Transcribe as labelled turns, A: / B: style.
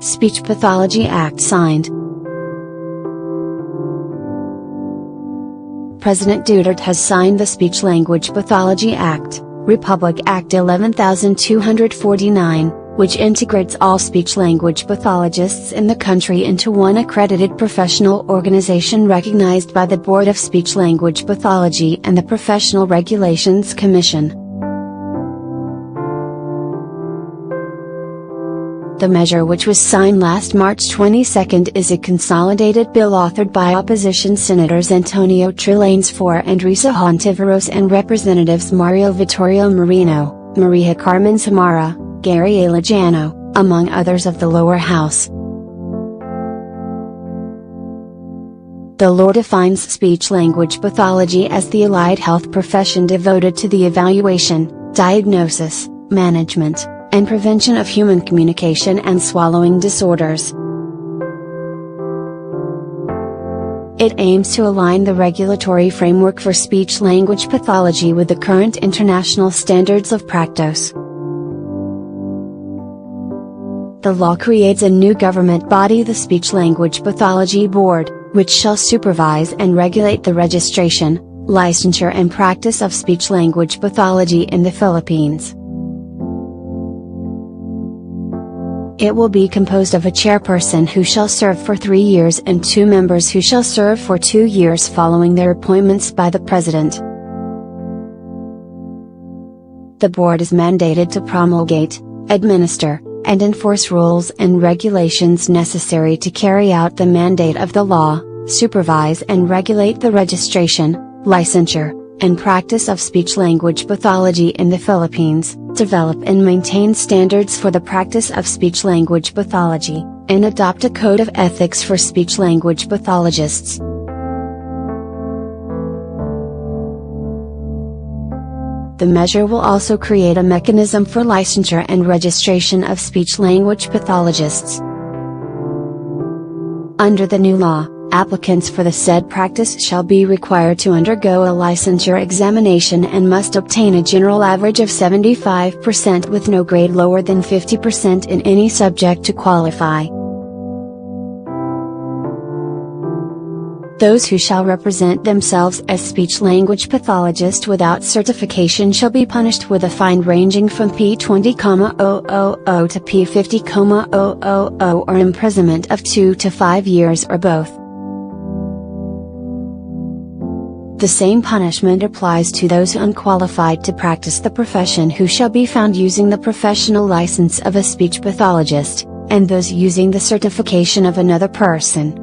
A: Speech Pathology Act signed. President Duterte has signed the Speech Language Pathology Act, Republic Act 11249, which integrates all speech-language pathologists in the country into one accredited professional organization recognized by the Board of Speech-Language Pathology and the Professional Regulations Commission. The measure, which was signed last March 22, is a consolidated bill authored by opposition Senators Antonio Trillanes and Risa Hontiveros and Representatives Mario Vittorio Marino, Maria Carmen Samara, Gary Alejano, among others of the lower house. The law defines speech-language pathology as the allied health profession devoted to the evaluation, diagnosis, management, and prevention of human communication and swallowing disorders. It aims to align the regulatory framework for speech-language pathology with the current international standards of practice. The law creates a new government body, the Speech Language Pathology Board, which shall supervise and regulate the registration, licensure and practice of speech-language pathology in the Philippines. It will be composed of a chairperson who shall serve for 3 years and 2 members who shall serve for 2 years following their appointments by the President. The board is mandated to promulgate, administer, and enforce rules and regulations necessary to carry out the mandate of the law, supervise and regulate the registration, licensure, and practice of speech-language pathology in the Philippines, develop and maintain standards for the practice of speech-language pathology, and adopt a code of ethics for speech-language pathologists. The measure will also create a mechanism for licensure and registration of speech-language pathologists. Under the new law, applicants for the said practice shall be required to undergo a licensure examination and must obtain a general average of 75% with no grade lower than 50% in any subject to qualify. Those who shall represent themselves as speech-language pathologist without certification shall be punished with a fine ranging from P20,000 to P50,000 or imprisonment of 2 to 5 years or both. The same punishment applies to those unqualified to practice the profession who shall be found using the professional license of a speech pathologist, and those using the certification of another person.